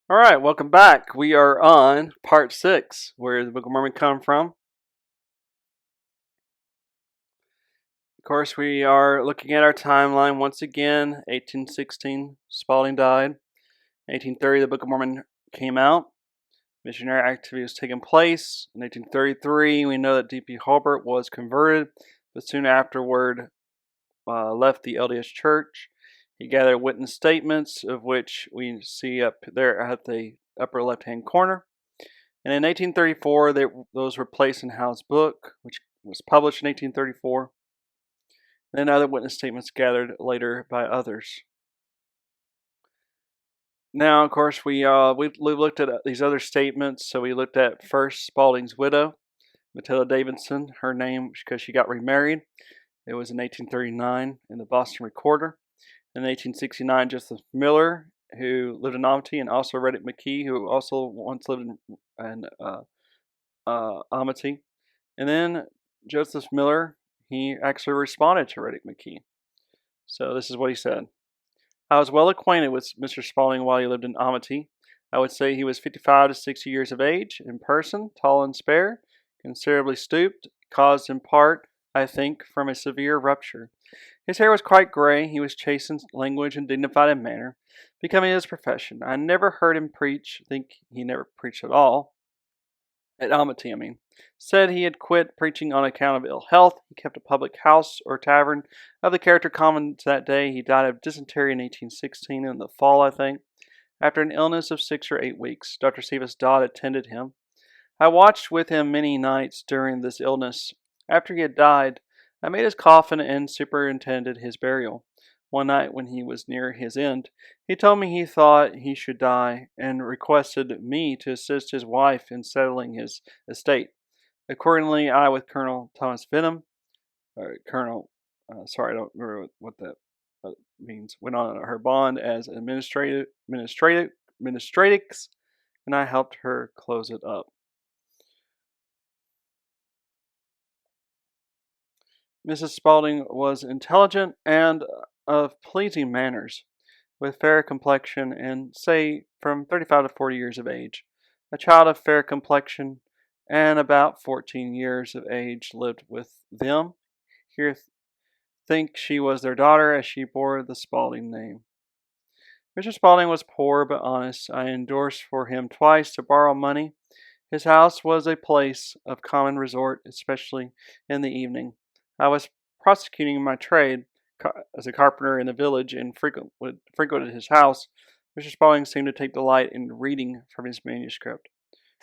All right, welcome back. We are on part 6, where the Book of Mormon come from. Of course, we are looking at our timeline once again. 1816, Spalding died. 1830, the Book of Mormon came out. Missionary activity was taking place. In 1833, we know that D.P. Hobart was converted, but soon afterward left the LDS Church. He gathered witness statements, of which we see up there at the upper left-hand corner. And in 1834, those were placed in Howe's book, which was published in 1834. And then other witness statements gathered later by others. Now, of course, we looked at these other statements. So we looked at first Spalding's widow, Matilda Davidson, her name because she got remarried. It was in 1839 in the Boston Recorder. In 1869, Joseph Miller, who lived in Amity, and also Reddick McKee, who also once lived in Amity. And then Joseph Miller, he actually responded to Reddick McKee. So this is what he said. I was well acquainted with Mr. Spalding while he lived in Amity. I would say he was 55 to 60 years of age, in person, tall and spare, considerably stooped, caused in part, I think, from a severe rupture. His hair was quite gray. He was chaste in language and dignified in manner, becoming his profession. I never heard him preach. Think he never preached at all. At Amity, said he had quit preaching on account of ill health. He kept a public house or tavern of the character common to that day. He died of dysentery in 1816 in the fall, I think, after an illness of 6 or 8 weeks. Dr. Cephas Dodd attended him. I watched with him many nights during this illness. After he had died, I made his coffin and superintended his burial. One night when he was near his end, he told me he thought he should die and requested me to assist his wife in settling his estate. Accordingly, I, with Colonel Thomas Vinham, sorry, I don't remember what that means, went on her bond as administratrix, and I helped her close it up. Mrs. Spalding was intelligent and of pleasing manners, with fair complexion and, say, from 35 to 40 years of age. A child of fair complexion and about 14 years of age lived with them. Here think she was their daughter, as she bore the Spalding name. Mr. Spalding was poor but honest. I endorsed for him twice to borrow money. His house was a place of common resort, especially in the evening. I was prosecuting my trade as a carpenter in the village and frequented his house. Mr. Spalding seemed to take delight in reading from his manuscript,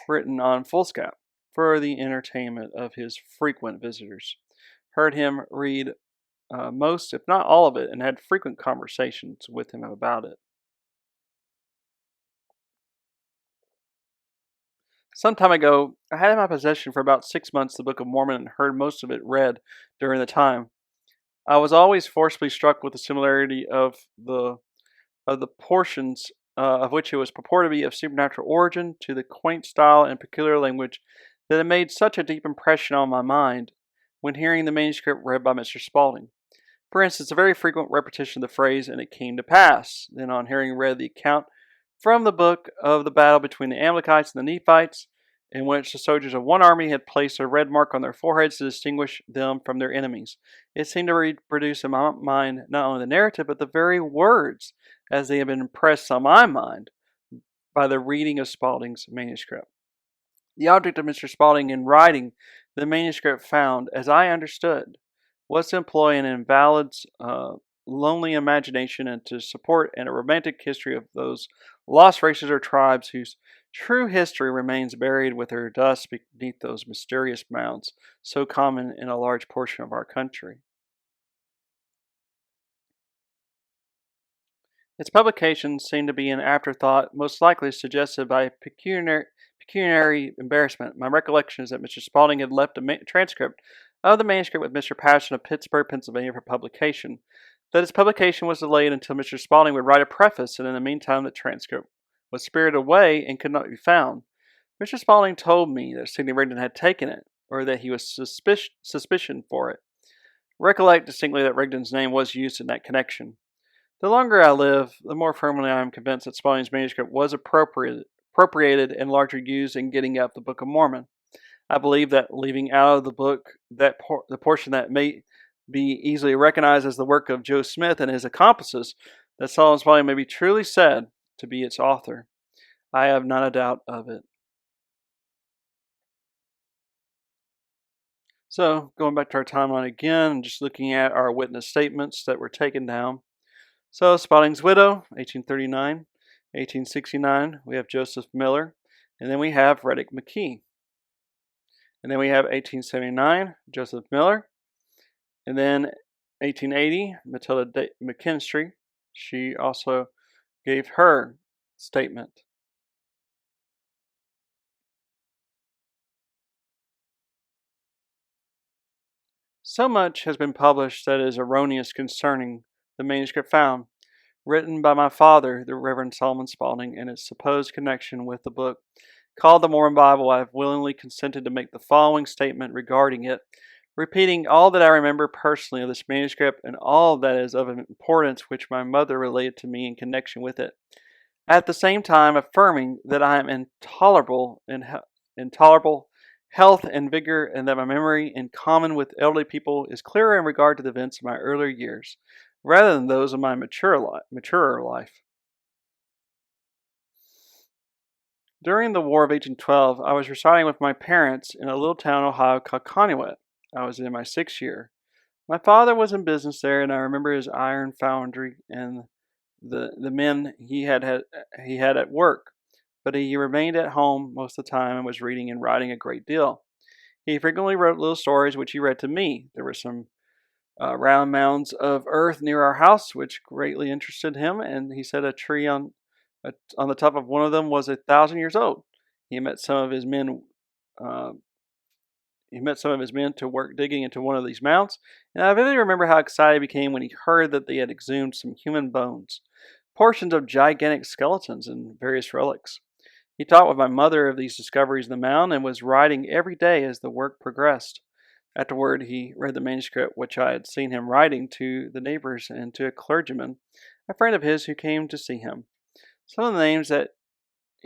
written on foolscap, for the entertainment of his frequent visitors. Heard him read most, if not all of it, and had frequent conversations with him about it. Some time ago, I had in my possession for about 6 months the Book of Mormon and heard most of it read during the time. I was always forcibly struck with the similarity of the portions of which it was purported to be of supernatural origin to the quaint style and peculiar language that had made such a deep impression on my mind when hearing the manuscript read by Mr. Spalding. For instance, a very frequent repetition of the phrase, "and it came to pass." Then, on hearing read the account from the book of the battle between the Amalekites and the Nephites, in which the soldiers of one army had placed a red mark on their foreheads to distinguish them from their enemies, it seemed to reproduce in my mind not only the narrative, but the very words as they had been impressed on my mind by the reading of Spalding's manuscript. The object of Mr. Spalding in writing the manuscript found, as I understood, was to employ an invalid's lonely imagination and to support a romantic history of those lost races or tribes whose true history remains buried with their dust beneath those mysterious mounds so common in a large portion of our country. Its publication seemed to be an afterthought, most likely suggested by pecuniary embarrassment. My recollection is that Mr. Spalding had left a transcript of the manuscript with Mr. Patchen of Pittsburgh, Pennsylvania, for publication. That its publication was delayed until Mr. Spalding would write a preface, and in the meantime the transcript was spirited away and could not be found. Mr. Spalding told me that Sidney Rigdon had taken it, or that he was suspicion for it. Recollect distinctly that Rigdon's name was used in that connection. The longer I live, the more firmly I am convinced that Spalding's manuscript was appropriated and largely used in getting out the Book of Mormon. I believe that leaving out of the book the portion that may be easily recognized as the work of Joe Smith and his accomplices, that Solomon Spalding may be truly said to be its author. I have not a doubt of it. So, going back to our timeline again, just looking at our witness statements that were taken down. So, Spalding's widow, 1839, 1869, we have Joseph Miller, and then we have Reddick McKee. And then we have 1879, Joseph Miller, and then 1880, Matilda McKinstry. She also gave her statement. So much has been published that is erroneous concerning the manuscript found, written by my father, the Reverend Solomon Spalding, and its supposed connection with the book called the Mormon Bible. I have willingly consented to make the following statement regarding it, repeating all that I remember personally of this manuscript and all that is of importance which my mother related to me in connection with it, at the same time affirming that I am intolerable health and vigor, and that my memory, in common with elderly people, is clearer in regard to the events of my earlier years, rather than those of my maturer life. During the War of 1812, I was residing with my parents in a little town, Ohio, called Conneaut. I was in my 6th year. My father was in business there, and I remember his iron foundry and the men he had at work. But he remained at home most of the time and was reading and writing a great deal. He frequently wrote little stories which he read to me. There were some round mounds of earth near our house which greatly interested him, and he said a tree on the top of one of them was 1,000 years old. He met some of his men. Uh, he met some of his men to work digging into one of these mounds, and I vividly remember how excited he became when he heard that they had exhumed some human bones, portions of gigantic skeletons, and various relics. He talked with my mother of these discoveries in the mound and was writing every day as the work progressed. Afterward, he read the manuscript which I had seen him writing to the neighbors and to a clergyman, a friend of his who came to see him. Some of the names that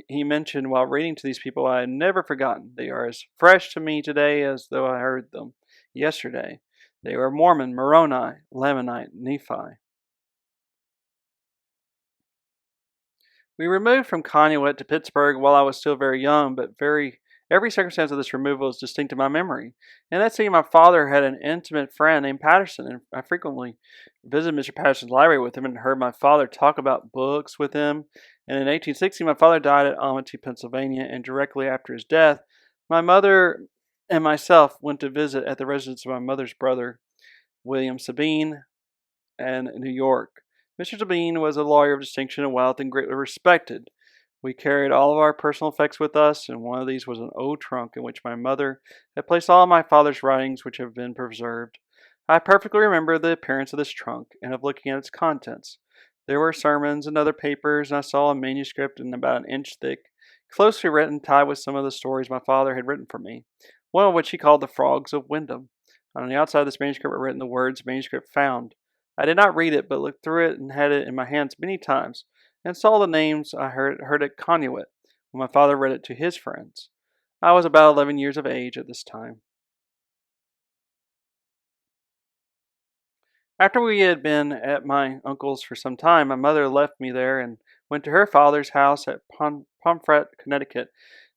he mentioned while reading to these people I had never forgotten. They are as fresh to me today as though I heard them yesterday. They were Mormon, Moroni, Lamanite, Nephi. We removed from Conneaut to Pittsburgh while I was still very young, but every circumstance of this removal is distinct in my memory. In that city, my father had an intimate friend named Patterson, and I frequently visited Mr. Patterson's library with him and heard my father talk about books with him. And in 1860, my father died at Amity, Pennsylvania, and directly after his death, my mother and myself went to visit at the residence of my mother's brother, William Sabine, and New York. Mr. Sabine was a lawyer of distinction and wealth and greatly respected. We carried all of our personal effects with us, and one of these was an old trunk in which my mother had placed all of my father's writings which have been preserved. I perfectly remember the appearance of this trunk and of looking at its contents. There were sermons and other papers, and I saw a manuscript about an inch thick, closely written, tied with some of the stories my father had written for me, one of which he called The Frogs of Wyndham. On the outside of this manuscript were written the words "manuscript found." I did not read it, but looked through it and had it in my hands many times, and saw the names I heard at Conneaut when my father read it to his friends. I was about 11 years of age at this time. After we had been at my uncle's for some time, my mother left me there and went to her father's house at Pomfret, Connecticut,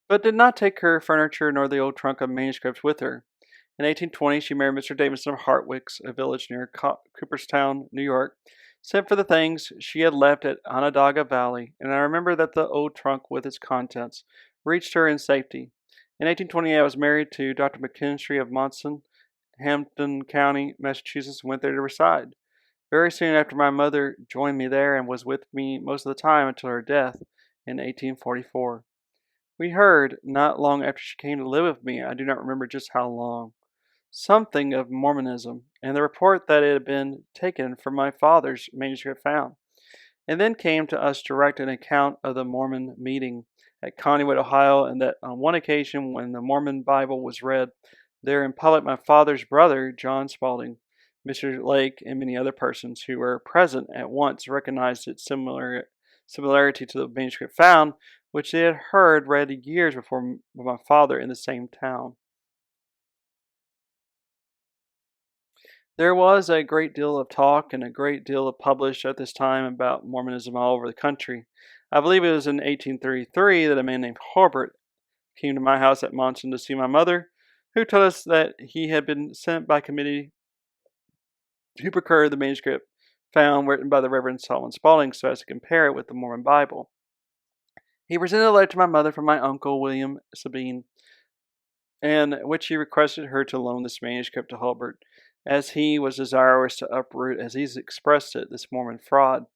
but did not take her furniture nor the old trunk of manuscripts with her. In 1820, she married Mr. Davidson of Hartwick's, a village near Cooperstown, New York, sent for the things she had left at Onondaga Valley, and I remember that the old trunk with its contents reached her in safety. In 1828, I was married to Dr. McKinstry of Monson, Hampden County, Massachusetts, and went there to reside. Very soon after, my mother joined me there and was with me most of the time until her death in 1844. We heard, not long after she came to live with me, I do not remember just how long, something of Mormonism, and the report that it had been taken from my father's manuscript found. And then came to us direct an account of the Mormon meeting at Conneaut, Ohio, and that on one occasion when the Mormon Bible was read there in public, my father's brother, John Spalding, Mr. Lake and many other persons who were present at once recognized its similarity to the manuscript found, which they had heard read years before by my father in the same town. There was a great deal of talk and a great deal of published at this time about Mormonism all over the country. I believe it was in 1833 that a man named Harbert came to my house at Monson to see my mother, who told us that he had been sent by committee to procure the manuscript found written by the Reverend Solomon Spaulding so as to compare it with the Mormon Bible. He presented a letter to my mother from my uncle William Sabine, in which he requested her to loan this manuscript to Hulbert, as he was desirous to uproot, as he expressed it, this Mormon fraud.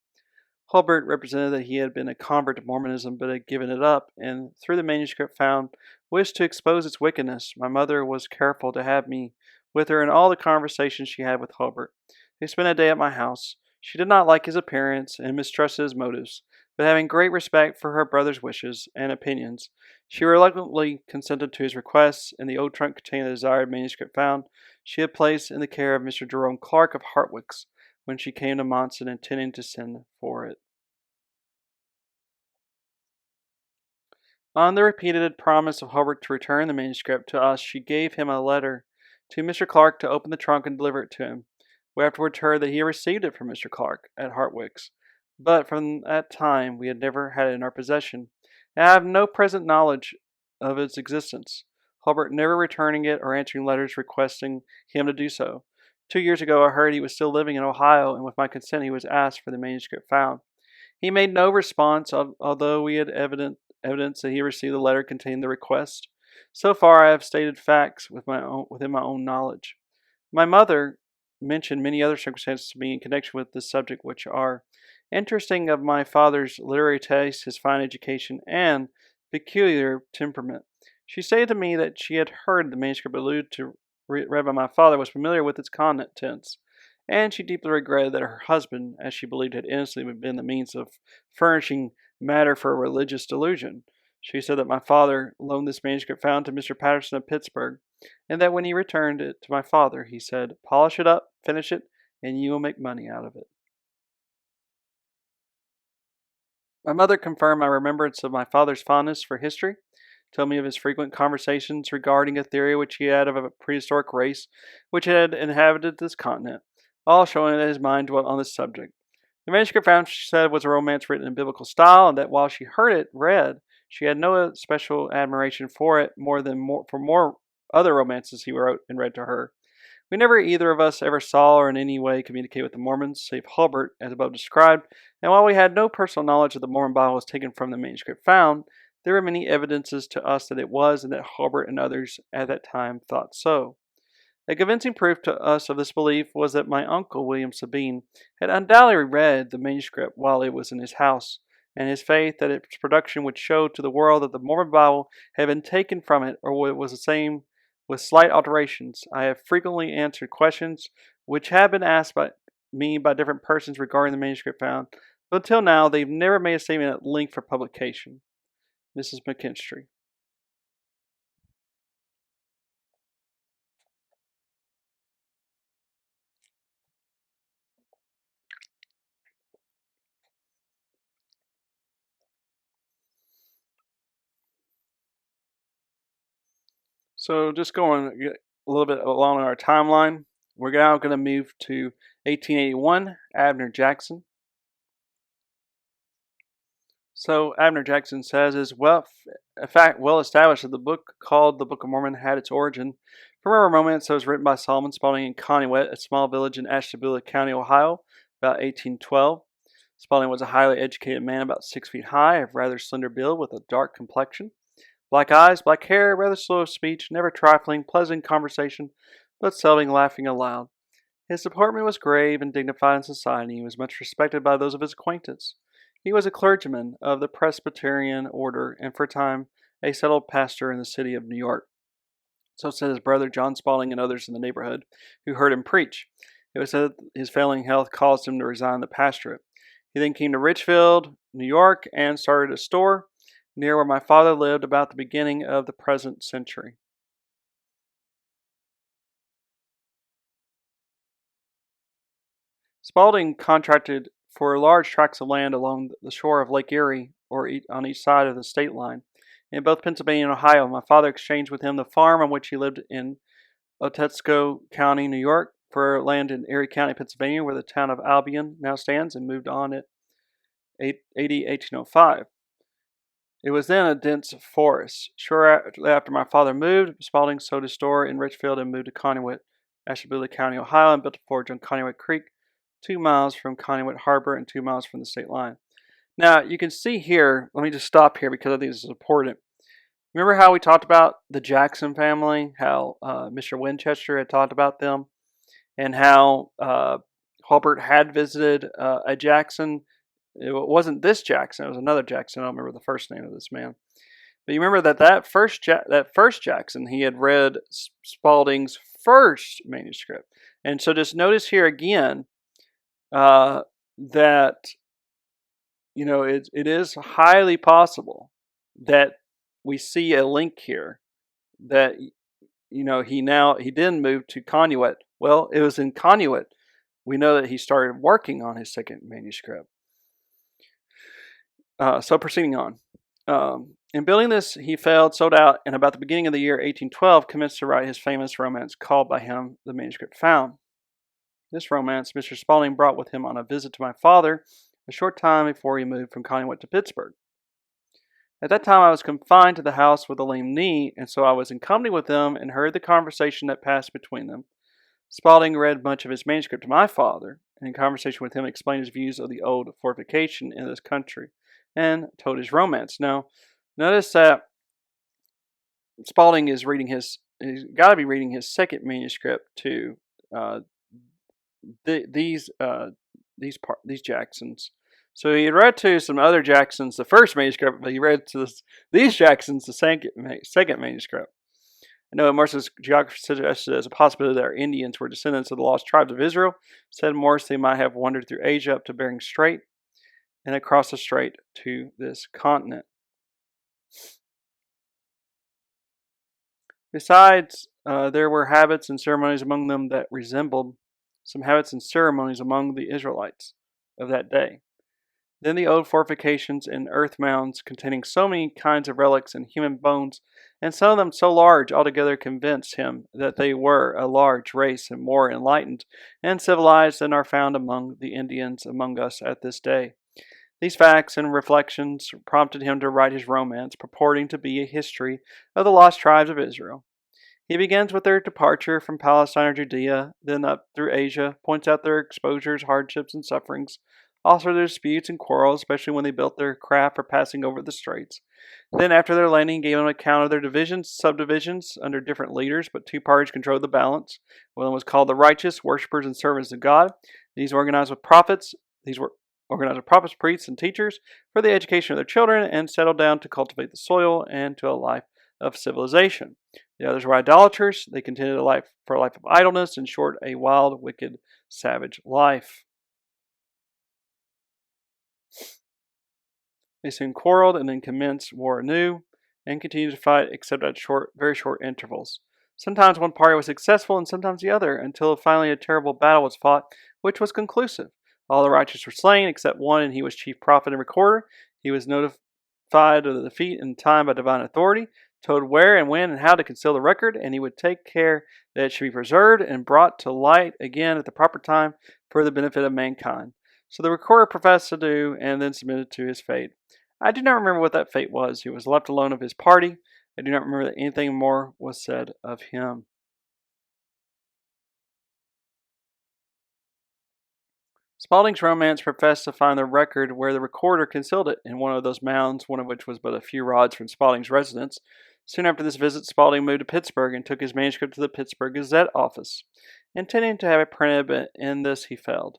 Hulbert represented that he had been a convert to Mormonism but had given it up, and through the manuscript found, wished to expose its wickedness. My mother was careful to have me with her in all the conversations she had with Hulbert. They spent a day at my house. She did not like his appearance and mistrusted his motives, but having great respect for her brother's wishes and opinions, she reluctantly consented to his requests, and the old trunk containing the desired manuscript found she had placed in the care of Mr. Jerome Clark of Hartwick's when she came to Monson intending to send for it. On the repeated promise of Hobart to return the manuscript to us, she gave him a letter to Mr. Clark to open the trunk and deliver it to him. We afterwards heard that he had received it from Mr. Clark at Hartwick's, but from that time we had never had it in our possession, and I have no present knowledge of its existence, Hobart never returning it or answering letters requesting him to do so. 2 years ago I heard he was still living in Ohio, and with my consent he was asked for the manuscript found. He made no response, although we had evidence that he received the letter containing the request. So far, I have stated facts within my own knowledge. My mother mentioned many other circumstances to me in connection with this subject, which are interesting of my father's literary taste, his fine education, and peculiar temperament. She stated to me that she had heard the manuscript alluded to read by my father was familiar with its contents, and she deeply regretted that her husband, as she believed, had innocently been the means of furnishing matter for a religious delusion. She said that my father loaned this manuscript found to Mr. Patterson of Pittsburgh, and that when he returned it to my father, he said, "Polish it up, finish it, and you will make money out of it." My mother confirmed my remembrance of my father's fondness for history, told me of his frequent conversations regarding a theory which he had of a prehistoric race which had inhabited this continent, all showing that his mind dwelt on this subject. The manuscript found, she said, was a romance written in biblical style, and that while she heard it read, she had no special admiration for it for more other romances he wrote and read to her. We never either of us ever saw or in any way communicate with the Mormons, save Hulbert, as above described, and while we had no personal knowledge that the Mormon Bible was taken from the manuscript found, there were many evidences to us that it was, and that Hulbert and others at that time thought so. A convincing proof to us of this belief was that my uncle, William Sabine, had undoubtedly read the manuscript while it was in his house, and his faith that its production would show to the world that the Mormon Bible had been taken from it, or was the same with slight alterations. I have frequently answered questions which have been asked by me by different persons regarding the manuscript found, but until now they've never made a statement at length for publication. Mrs. McKinstry. So just going a little bit along our timeline, we're now going to move to 1881, Abner Jackson. So Abner Jackson says, "Is well, a fact well established that the book called the Book of Mormon had its origin from a romance that was written by Solomon Spaulding in Conneaut, a small village in Ashtabula County, Ohio, about 1812. Spaulding was a highly educated man, about 6 feet high, of rather slender build, with a dark complexion. Black eyes, black hair, rather slow of speech, never trifling, pleasant in conversation, but seldom laughing aloud. His deportment was grave and dignified in society. He was much respected by those of his acquaintance. He was a clergyman of the Presbyterian order, and for a time a settled pastor in the city of New York. So said his brother John Spaulding and others in the neighborhood who heard him preach. It was said that his failing health caused him to resign the pastorate. He then came to Richfield, New York, and started a store near where my father lived about the beginning of the present century." Spalding contracted for large tracts of land along the shore of Lake Erie, or on each side of the state line. In both Pennsylvania and Ohio, my father exchanged with him the farm on which he lived in Otsego County, New York, for land in Erie County, Pennsylvania, where the town of Albion now stands, and moved on at 1805. It was then a dense forest. Shortly after my father moved, Spalding sold his store in Richfield and moved to Conneaut, Ashtabula County, Ohio, and built a forge on Conneaut Creek, 2 miles from Conneaut Harbor and 2 miles from the state line. Now, you can see here, let me just stop here because I think this is important. Remember how we talked about the Jackson family, how Mr. Winchester had talked about them, and how Hulbert had visited a Jackson. It wasn't this Jackson, it was another Jackson. I don't remember the first name of this man. But you remember that first Jackson, he had read Spalding's first manuscript. And so just notice here again that it is highly possible that we see a link here that he didn't move to Conneaut. Well, it was in Conneaut we know that he started working on his second manuscript. So proceeding on. In building this, he failed, sold out, and about the beginning of the year 1812 commenced to write his famous romance called by him The Manuscript Found. This romance Mr. Spalding brought with him on a visit to my father a short time before he moved from Conneaut to Pittsburgh. At that time I was confined to the house with a lame knee, and so I was in company with them and heard the conversation that passed between them. Spalding read much of his manuscript to my father, and in conversation with him explained his views of the old fortification in this country, and told his romance. Now, notice that Spalding is he's got to be reading his second manuscript to these Jacksons. So he had read to some other Jacksons the first manuscript, but he read to these Jacksons the second manuscript. I know Morse's geography suggested as a possibility that our Indians were descendants of the lost tribes of Israel. Said Morse they might have wandered through Asia up to Bering Strait and across the strait to this continent. Besides, there were habits and ceremonies among them that resembled some habits and ceremonies among the Israelites of that day. Then the old fortifications and earth mounds containing so many kinds of relics and human bones, and some of them so large, altogether convinced him that they were a large race and more enlightened and civilized than are found among the Indians among us at this day. These facts and reflections prompted him to write his romance, purporting to be a history of the lost tribes of Israel. He begins with their departure from Palestine or Judea, then up through Asia, points out their exposures, hardships, and sufferings, also their disputes and quarrels, especially when they built their craft for passing over the straits. Then, after their landing, gave an account of their divisions, subdivisions, under different leaders, but two parties controlled the balance. One was called the righteous, worshippers and servants of God. These were organized with prophets, priests, and teachers for the education of their children, and settled down to cultivate the soil and to a life of civilization. The others were idolaters. They continued a life of idleness, in short, a wild, wicked, savage life. They soon quarreled and then commenced war anew and continued to fight except at very short intervals. Sometimes one party was successful and sometimes the other, until finally a terrible battle was fought, which was conclusive. All the righteous were slain except one, and he was chief prophet and recorder. He was notified of the defeat in time by divine authority, told where and when and how to conceal the record, and he would take care that it should be preserved and brought to light again at the proper time for the benefit of mankind. So the recorder professed to do, and then submitted to his fate. I do not remember what that fate was. He was left alone of his party. I do not remember that anything more was said of him. Spalding's romance professed to find the record where the recorder concealed it, in one of those mounds, one of which was but a few rods from Spalding's residence. Soon after this visit, Spalding moved to Pittsburgh and took his manuscript to the Pittsburgh Gazette office, intending to have it printed, but in this he failed.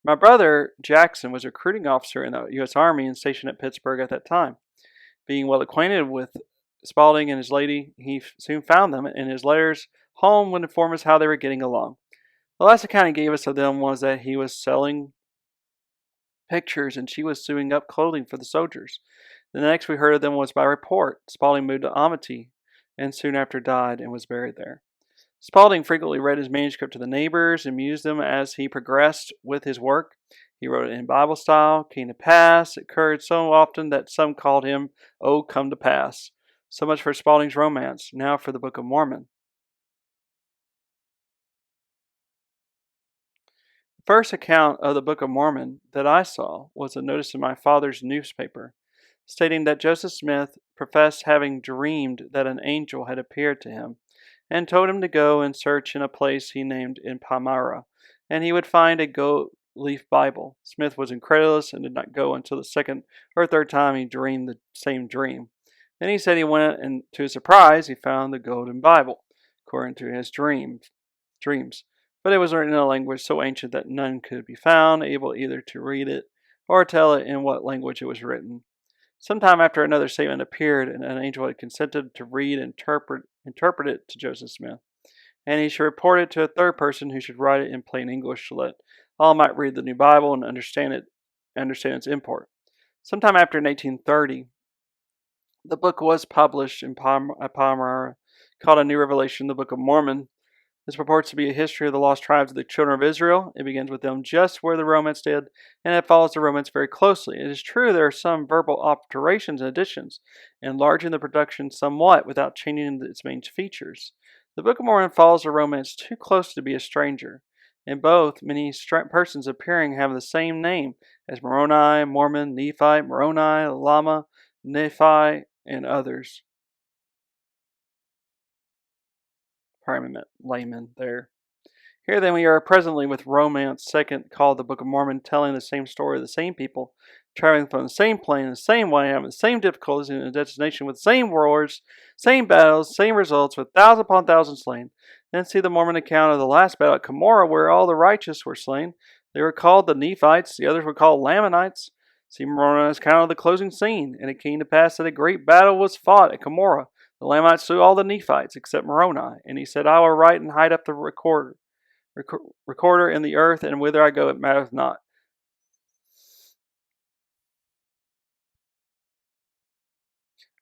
My brother, Jackson, was a recruiting officer in the U.S. Army and stationed at Pittsburgh at that time. Being well acquainted with Spalding and his lady, he soon found them, and his letters home would inform us how they were getting along. The last account he gave us of them was that he was selling pictures and she was sewing up clothing for the soldiers. The next we heard of them was by report. Spalding moved to Amity and soon after died and was buried there. Spalding frequently read his manuscript to the neighbors and mused them as he progressed with his work. He wrote it in Bible style, came to pass. It occurred so often that some called him, "Oh, come to pass." So much for Spalding's romance. Now for the Book of Mormon. The first account of the Book of Mormon that I saw was a notice in my father's newspaper, stating that Joseph Smith professed having dreamed that an angel had appeared to him and told him to go and search in a place he named in Palmyra, and he would find a gold leaf Bible. Smith was incredulous and did not go until the second or third time he dreamed the same dream. Then he said he went, and to his surprise, he found the golden Bible, according to his dreams. But it was written in a language so ancient that none could be found able either to read it or tell it in what language it was written. Some time after another statement appeared, and an angel had consented to read and interpret it to Joseph Smith, and he should report it to a third person who should write it in plain English so that all might read the new Bible and understand its import. Sometime after in 1830, the book was published in Palmyra, called A New Revelation, the Book of Mormon. This purports to be a history of the lost tribes of the children of Israel. It begins with them just where the romance did, and it follows the romance very closely. It is true there are some verbal alterations and additions, enlarging the production somewhat without changing its main features. The Book of Mormon follows the romance too closely to be a stranger. In both, many persons appearing have the same name as Moroni, Mormon, Nephite, Moroni, Lama, Nephi, and others. Probably meant layman there. Here then we are presently with Romance second, called the Book of Mormon, telling the same story of the same people, traveling from the same plane, the same way, having the same difficulties in a destination with the same warlords, same battles, same results, with thousand upon thousand slain. Then see the Mormon account of the last battle at Cumorah, where all the righteous were slain. They were called the Nephites, the others were called Lamanites. See Moroni's account of the closing scene, and it came to pass that a great battle was fought at Cumorah. The Lamanites slew all the Nephites except Moroni, and he said, "I will write and hide up the recorder in the earth, and whither I go it mattereth not."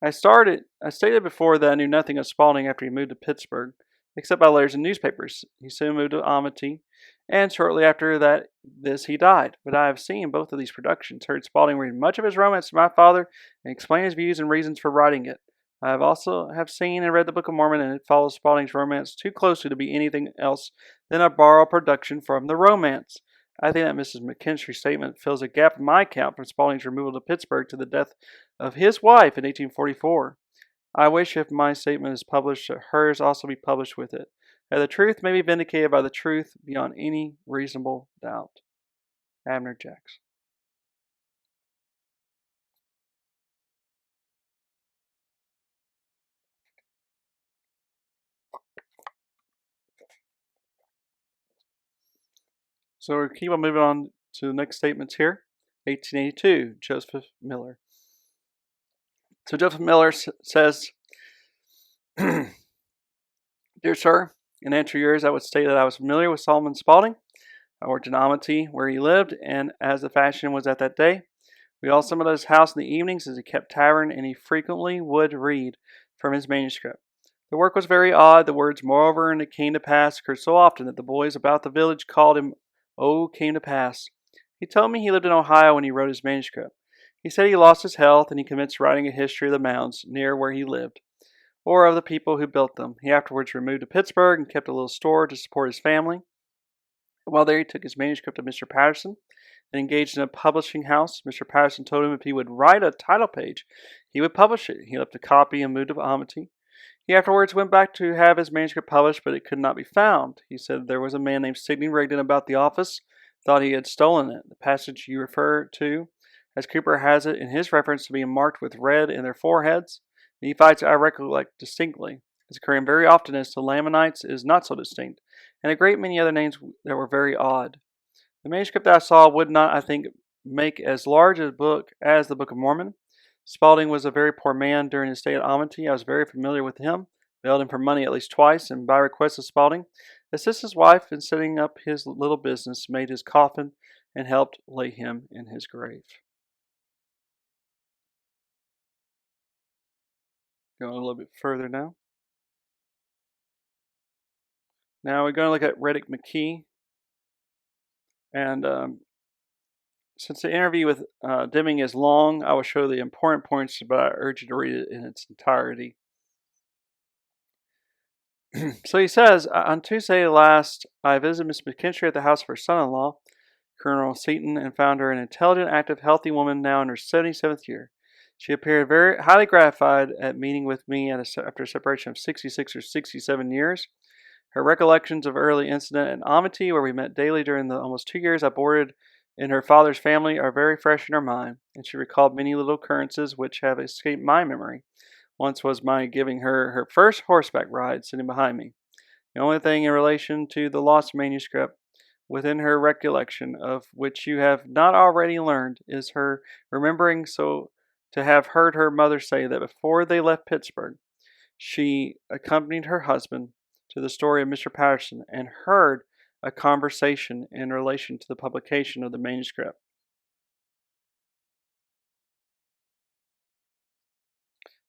I stated before that I knew nothing of Spalding after he moved to Pittsburgh, except by letters and newspapers. He soon moved to Amity, and shortly after this he died. But I have seen both of these productions, heard Spalding read much of his romance to my father, and explain his views and reasons for writing it. I have also seen and read the Book of Mormon, and it follows Spalding's romance too closely to be anything else than a borrowed production from the romance. I think that Mrs. McKinstry's statement fills a gap in my account from Spalding's removal to Pittsburgh to the death of his wife in 1844. I wish if my statement is published that hers also be published with it, that the truth may be vindicated by the truth beyond any reasonable doubt. Abner Jacks. So we keep on moving on to the next statements here. 1882, Joseph Miller. So Joseph Miller says, "Dear sir, in answer to yours, I would state that I was familiar with Solomon Spalding. I worked in Amity, where he lived, and as the fashion was at that day, we all assembled at his house in the evenings as he kept tavern, and he frequently would read from his manuscript. The work was very odd. The words, moreover, and it came to pass, occurred so often that the boys about the village called him, Oh, came to pass. He told me he lived in Ohio when he wrote his manuscript. He said he lost his health, and he commenced writing a history of the mounds near where he lived, or of the people who built them. He afterwards removed to Pittsburgh and kept a little store to support his family. While there, he took his manuscript to Mr. Patterson and engaged in a publishing house. Mr. Patterson told him if he would write a title page, he would publish it. He left a copy and moved to Amity. He afterwards went back to have his manuscript published, but it could not be found. He said there was a man named Sidney Rigdon about the office, thought he had stolen it. The passage you refer to, as Cooper has it in his reference to being marked with red in their foreheads, Nephites I recollect distinctly. As occurring very often as to Lamanites is not so distinct, and a great many other names that were very odd. The manuscript that I saw would not, I think, make as large a book as the Book of Mormon. Spalding was a very poor man during his stay at Amity. I was very familiar with him, bailed him for money at least twice, and by request of Spalding, assisted his wife in setting up his little business, made his coffin, and helped lay him in his grave." Going a little bit further now. Now we're going to look at Reddick McKee, and since the interview with Deming is long, I will show the important points, but I urge you to read it in its entirety. So he says, on Tuesday last, I visited Miss McKinstry at the house of her son-in-law, Colonel Seaton, and found her an intelligent, active, healthy woman now in her 77th year. She appeared very highly gratified at meeting with me after a separation of 66 or 67 years. Her recollections of early incident at Amity, where we met daily during the almost 2 years I boarded in her father's family, are very fresh in her mind, and she recalled many little occurrences which have escaped my memory. Once was my giving her her first horseback ride sitting behind me. The only thing in relation to the lost manuscript within her recollection of which you have not already learned is her remembering so to have heard her mother say that before they left Pittsburgh she accompanied her husband to the story of Mr. Patterson and heard a conversation in relation to the publication of the manuscript.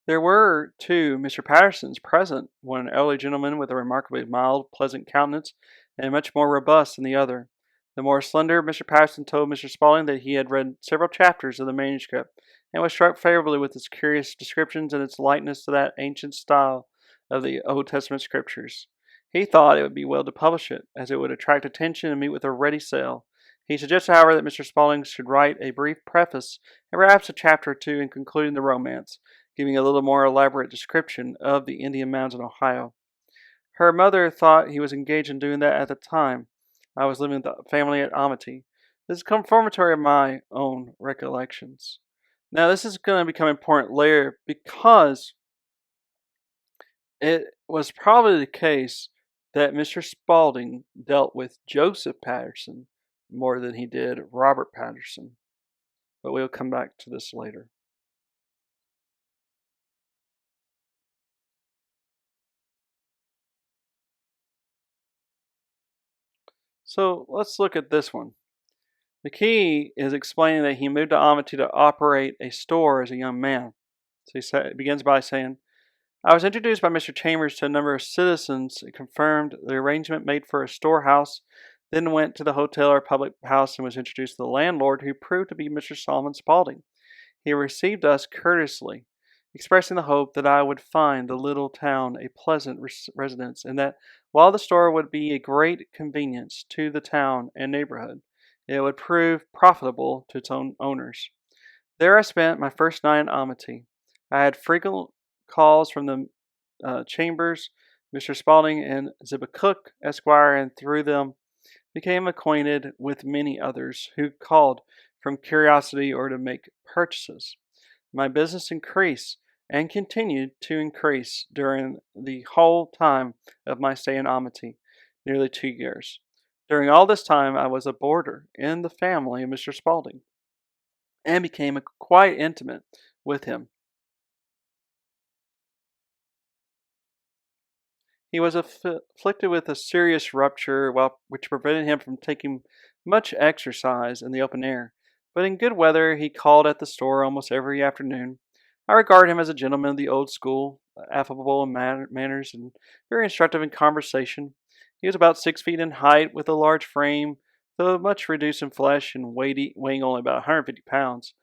There were, too, Mr. Pattersons present, one elderly gentleman with a remarkably mild, pleasant countenance, and much more robust than the other. The more slender Mr. Patterson told Mr. Spaulding that he had read several chapters of the manuscript, and was struck favorably with its curious descriptions and its likeness to that ancient style of the Old Testament Scriptures. He thought it would be well to publish it, as it would attract attention and meet with a ready sale. He suggested, however, that Mr. Spaulding should write a brief preface and perhaps a chapter or two in concluding the romance, giving a little more elaborate description of the Indian mounds in Ohio. Her mother thought he was engaged in doing that at the time I was living with the family at Amity. This is confirmatory of my own recollections. Now, this is going to become important later because it was probably the case that Mr. Spaulding dealt with Joseph Patterson more than he did Robert Patterson. But we'll come back to this later. So let's look at this one. McKee is explaining that he moved to Amity to operate a store as a young man. So he begins by saying, I was introduced by Mr. Chambers to a number of citizens and confirmed the arrangement made for a storehouse, then went to the hotel or public house and was introduced to the landlord, who proved to be Mr. Solomon Spaulding. He received us courteously, expressing the hope that I would find the little town a pleasant residence, and that while the store would be a great convenience to the town and neighborhood, it would prove profitable to its own owners. There I spent my first night in Amity. I had frequent calls from the Chambers, Mr. Spaulding, and Ziba Cook, Esquire, and through them became acquainted with many others who called from curiosity or to make purchases. My business increased and continued to increase during the whole time of my stay in Amity, nearly 2 years. During all this time, I was a boarder in the family of Mr. Spaulding, and became quite intimate with him. He was afflicted with a serious rupture, which prevented him from taking much exercise in the open air. But in good weather, he called at the store almost every afternoon. I regard him as a gentleman of the old school, affable in manners and very instructive in conversation. He was about 6 feet in height, with a large frame, though much reduced in flesh and weighing only about 150 pounds.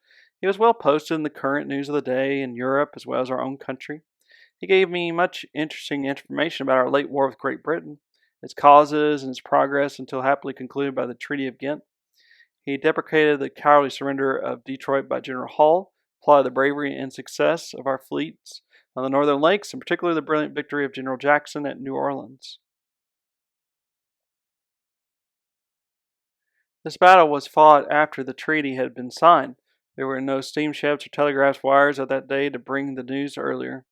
He was well posted in the current news of the day in Europe as well as our own country. He gave me much interesting information about our late war with Great Britain, its causes, and its progress until happily concluded by the Treaty of Ghent. He deprecated the cowardly surrender of Detroit by General Hull, applauded the bravery and success of our fleets on the northern lakes, and particularly the brilliant victory of General Jackson at New Orleans. This battle was fought after the treaty had been signed. There were no steamships or telegraph wires of that day to bring the news earlier.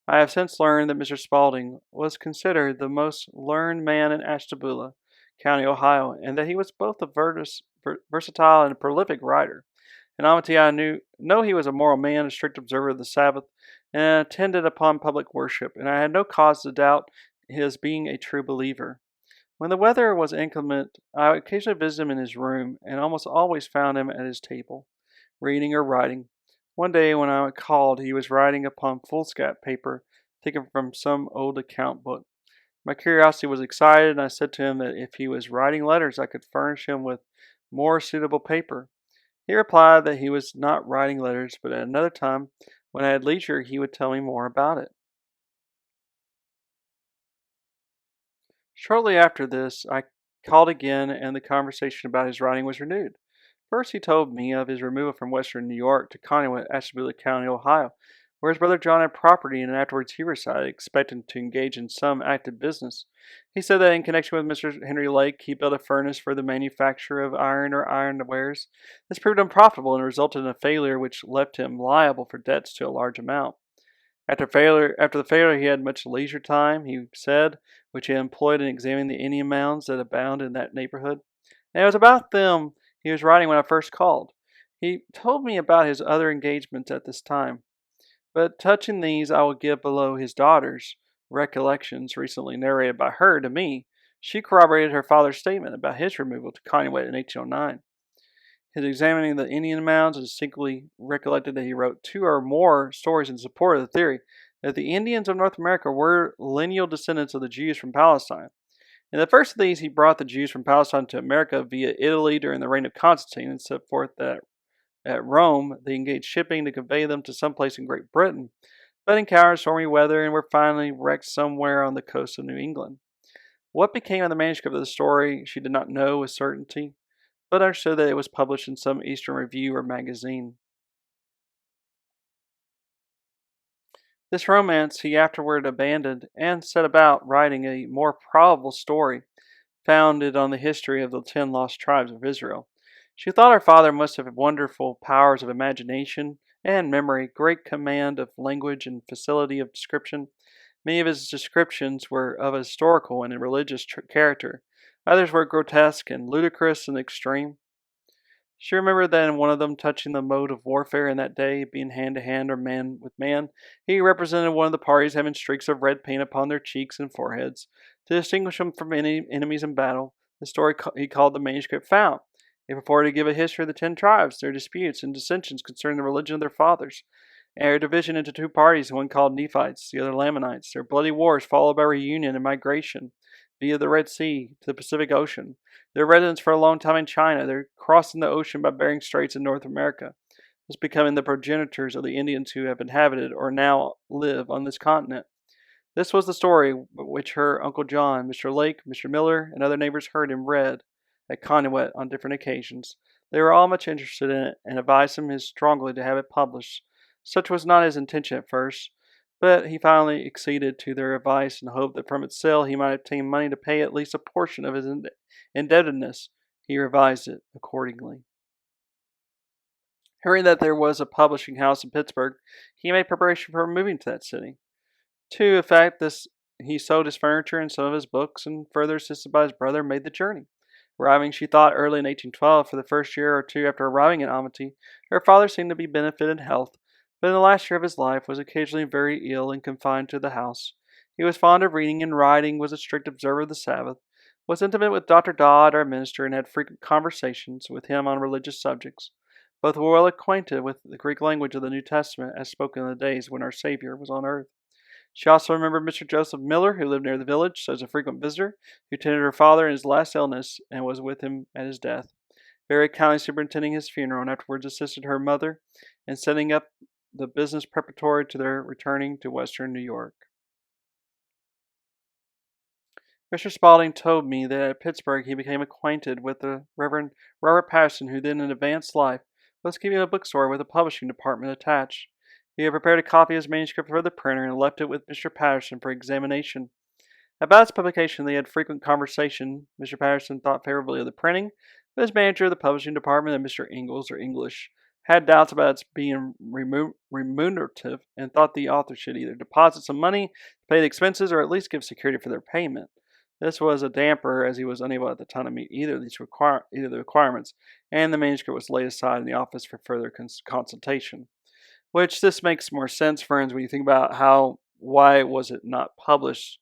I have since learned that Mr. Spaulding was considered the most learned man in Ashtabula County, Ohio, and that he was both a versatile and prolific writer. In Amity, I know he was a moral man, a strict observer of the Sabbath, and attended upon public worship, and I had no cause to doubt his being a true believer. When the weather was inclement, I occasionally visited him in his room, and almost always found him at his table, reading or writing. One day when I called, he was writing upon foolscap paper taken from some old account book. My curiosity was excited, and I said to him that if he was writing letters, I could furnish him with more suitable paper. He replied that he was not writing letters, but at another time, when I had leisure, he would tell me more about it. Shortly after this, I called again, and the conversation about his writing was renewed. First, he told me of his removal from western New York to Conneaut, Ashtabula County, Ohio, where his brother John had property, and afterwards he resided, expecting to engage in some active business. He said that in connection with Mr. Henry Lake, he built a furnace for the manufacture of iron or ironwares. This proved unprofitable and resulted in a failure which left him liable for debts to a large amount. After the failure, he had much leisure time, he said, which he employed in examining the Indian mounds that abound in that neighborhood. And it was about them he was writing when I first called. He told me about his other engagements at this time, but touching these, I will give below his daughter's recollections recently narrated by her to me. She corroborated her father's statement about his removal to Conneaut in 1809. His examining the Indian mounds distinctly recollected that he wrote two or more stories in support of the theory that the Indians of North America were lineal descendants of the Jews from Palestine. In the first of these, he brought the Jews from Palestine to America via Italy during the reign of Constantine and set forth that at Rome they engaged shipping to convey them to some place in Great Britain, but encountered stormy weather and were finally wrecked somewhere on the coast of New England. What became of the manuscript of the story she did not know with certainty, but understood that it was published in some Eastern review or magazine. This romance he afterward abandoned and set about writing a more probable story founded on the history of the 10 lost tribes of Israel. She thought her father must have wonderful powers of imagination and memory, great command of language, and facility of description. Many of his descriptions were of a historical and a religious character. Others were grotesque and ludicrous in the extreme. She remembered that in one of them, touching the mode of warfare in that day, being hand to hand or man with man, he represented one of the parties having streaks of red paint upon their cheeks and foreheads, to distinguish them from any enemies in battle. The story he called the manuscript found. It purported to give a history of the 10 tribes, their disputes and dissensions concerning the religion of their fathers, and their division into two parties, one called Nephites, the other Lamanites, their bloody wars followed by reunion and migration via the Red Sea to the Pacific Ocean, their residence for a long time in China, their crossing the ocean by Bering Straits in North America, thus becoming the progenitors of the Indians who have inhabited or now live on this continent. This was the story which her Uncle John, Mr. Lake, Mr. Miller, and other neighbors heard him read at Conneaut on different occasions. They were all much interested in it, and advised him strongly to have it published. Such was not his intention at first, but he finally acceded to their advice and hoped that from its sale he might obtain money to pay at least a portion of his indebtedness. He revised it accordingly. Hearing that there was a publishing house in Pittsburgh, he made preparation for moving to that city. To effect this, he sold his furniture and some of his books, and further assisted by his brother, made the journey. Arriving, she thought, early in 1812, for the first year or two after arriving in Amity, her father seemed to be benefited in health, but in the last year of his life was occasionally very ill and confined to the house. He was fond of reading and writing, was a strict observer of the Sabbath, was intimate with Dr. Dodd, our minister, and had frequent conversations with him on religious subjects. Both were well acquainted with the Greek language of the New Testament as spoken in the days when our Savior was on earth. She also remembered Mr. Joseph Miller, who lived near the village as a frequent visitor, who tended her father in his last illness and was with him at his death, very kindly superintending his funeral, and afterwards assisted her mother in setting up the business preparatory to their returning to western New York. Mr. Spaulding told me that at Pittsburgh he became acquainted with the Reverend Robert Patterson, who then in advanced life was keeping a bookstore with a publishing department attached. He had prepared a copy of his manuscript for the printer and left it with Mr. Patterson for examination. About its publication they had frequent conversation. Mr. Patterson thought favorably of the printing, but his manager of the publishing department, Mr. Ingalls or English, had doubts about its being remunerative and thought the author should either deposit some money to pay the expenses or at least give security for their payment. This was a damper, as he was unable at the time to meet either of the requirements, and the manuscript was laid aside in the office for further consultation. Which this makes more sense, friends, when you think about why was it not published?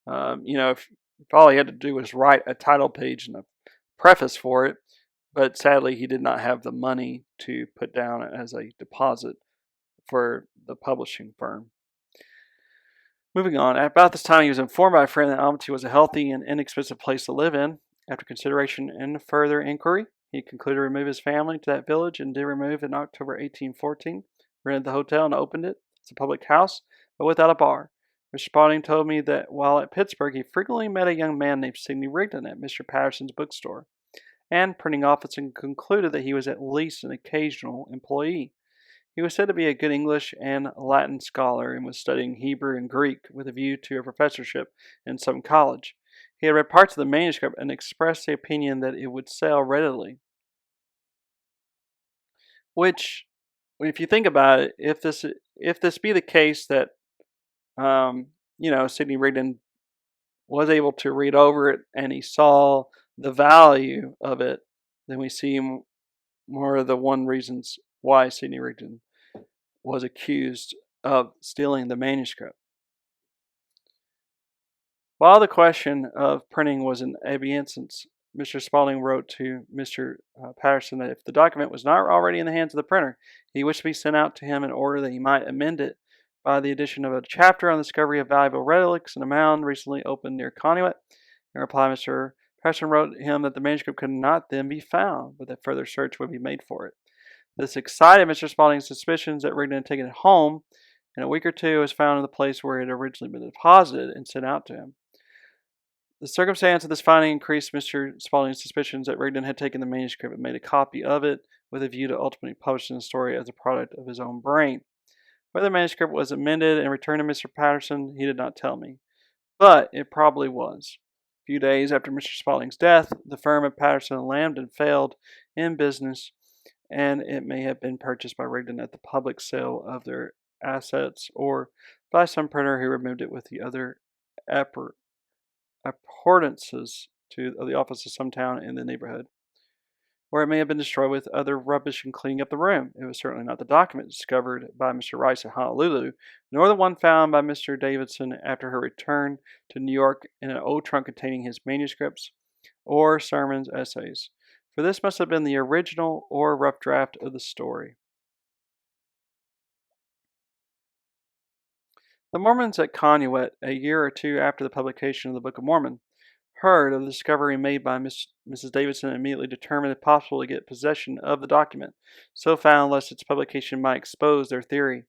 If all he had to do was write a title page and a preface for it, but sadly he did not have the money to put down as a deposit for the publishing firm. Moving on, at about this time he was informed by a friend that Amity was a healthy and inexpensive place to live in. After consideration and further inquiry, he concluded to remove his family to that village and did remove in October 1814, rented the hotel and opened it as a public house, but without a bar. Mr. Spaulding told me that while at Pittsburgh, he frequently met a young man named Sidney Rigdon at Mr. Patterson's bookstore and printing office and concluded that he was at least an occasional employee. He was said to be a good English and Latin scholar and was studying Hebrew and Greek with a view to a professorship in some college. He had read parts of the manuscript and expressed the opinion that it would sell readily. Which, if you think about it, if this be the case that Sidney Rigdon was able to read over it and he saw the value of it, then we see more of the one reasons why Sidney Rigdon was accused of stealing the manuscript. While the question of printing was in abeyance, Mr. Spaulding wrote to Mr. Patterson that if the document was not already in the hands of the printer, he wished to be sent out to him in order that he might amend it by the addition of a chapter on the discovery of valuable relics in a mound recently opened near Conneaut. In reply, Mr. Patterson wrote him that the manuscript could not then be found, but that further search would be made for it. This excited Mr. Spaulding's suspicions that Rigdon had taken it home, and a week or two it was found in the place where it had originally been deposited and sent out to him. The circumstance of this finding increased Mr. Spaulding's suspicions that Rigdon had taken the manuscript and made a copy of it with a view to ultimately publishing the story as a product of his own brain. Whether the manuscript was amended and returned to Mr. Patterson, he did not tell me, but it probably was. A few days after Mr. Spaulding's death, the firm of Patterson and Lambton failed in business, and it may have been purchased by Rigdon at the public sale of their assets or by some printer who removed it with the other appurtenances of the office of some town in the neighborhood, or it may have been destroyed with other rubbish in cleaning up the room. It was certainly not the document discovered by Mr. Rice at Honolulu, nor the one found by Mr. Davidson after her return to New York in an old trunk containing his manuscripts or sermons, essays, for this must have been the original or rough draft of the story. The Mormons at Conneaut, a year or two after the publication of the Book of Mormon, heard of the discovery made by Mrs. Davidson and immediately determined, if possible, to get possession of the document, so found lest its publication might expose their theory.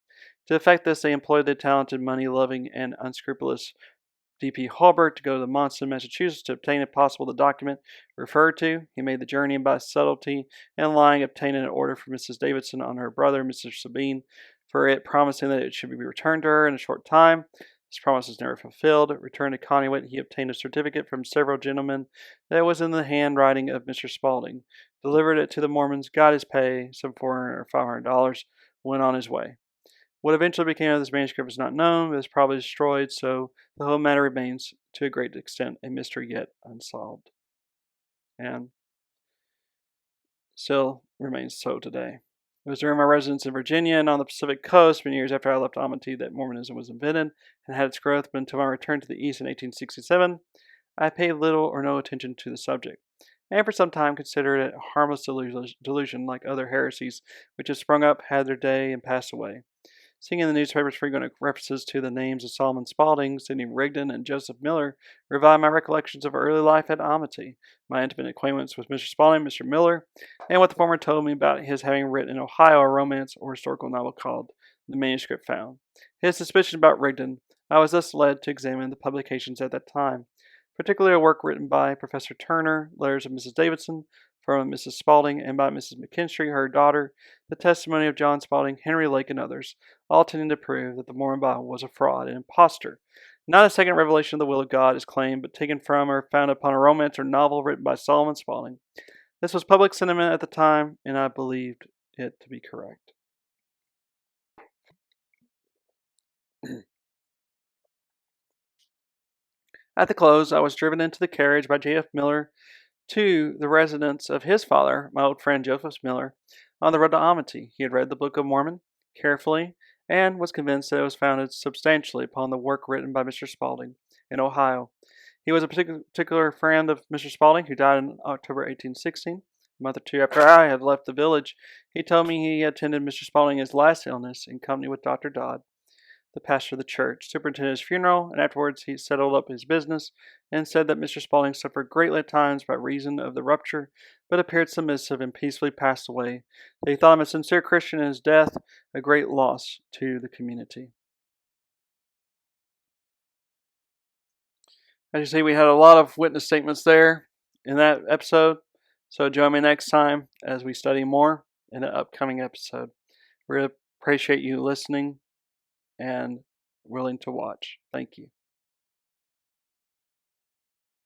To effect this, they employed the talented, money-loving, and unscrupulous D.P. Hulbert to go to Monson, Massachusetts, to obtain, if possible, the document referred to. He made the journey and by subtlety and lying obtained an order from Mrs. Davidson on her brother, Mr. Sabine, for it, promising that it should be returned to her in a short time. This promise was never fulfilled. Returned to Conneaut, he obtained a certificate from several gentlemen that was in the handwriting of Mr. Spaulding, delivered it to the Mormons, got his pay, some $400 or $500, went on his way. What eventually became of this manuscript is not known, but it was probably destroyed, so the whole matter remains, to a great extent, a mystery yet unsolved. And still remains so today. It was during my residence in Virginia and on the Pacific coast, many years after I left Amity, that Mormonism was invented and had its growth, but until my return to the East in 1867, I paid little or no attention to the subject, and for some time considered it a harmless delusion like other heresies which have sprung up, had their day, and passed away. Seeing in the newspapers frequent references to the names of Solomon Spaulding, Sidney Rigdon, and Joseph Miller revived my recollections of early life at Amity, my intimate acquaintance with Mr. Spaulding, Mr. Miller, and what the former told me about his having written in Ohio a romance or historical novel called The Manuscript Found. His suspicion about Rigdon, I was thus led to examine the publications at that time, particularly a work written by Professor Turner, Letters of Mrs. Davidson, from Mrs. Spaulding, and by Mrs. McKinstry, her daughter, the testimony of John Spaulding, Henry Lake, and others, all tending to prove that the Mormon Bible was a fraud and impostor. Not a second revelation of the will of God is claimed, but taken from or founded upon a romance or novel written by Solomon Spaulding. This was public sentiment at the time, and I believed it to be correct. At the close, I was driven into the carriage by J.F. Miller to the residence of his father, my old friend Joseph Miller, on the road to Amity. He had read the Book of Mormon carefully and was convinced that it was founded substantially upon the work written by Mr. Spaulding in Ohio. He was a particular friend of Mr. Spaulding, who died in October 1816. A month or two after I had left the village, he told me he attended Mr. Spaulding in his last illness in company with Dr. Dodd. the pastor of the church, superintended his funeral, and afterwards he settled up his business and said that Mr. Spaulding suffered greatly at times by reason of the rupture, but appeared submissive and peacefully passed away. They thought him a sincere Christian, and his death a great loss to the community. As you see, we had a lot of witness statements there in that episode. So join me next time as we study more in an upcoming episode. We really appreciate you listening and willing to watch. Thank you.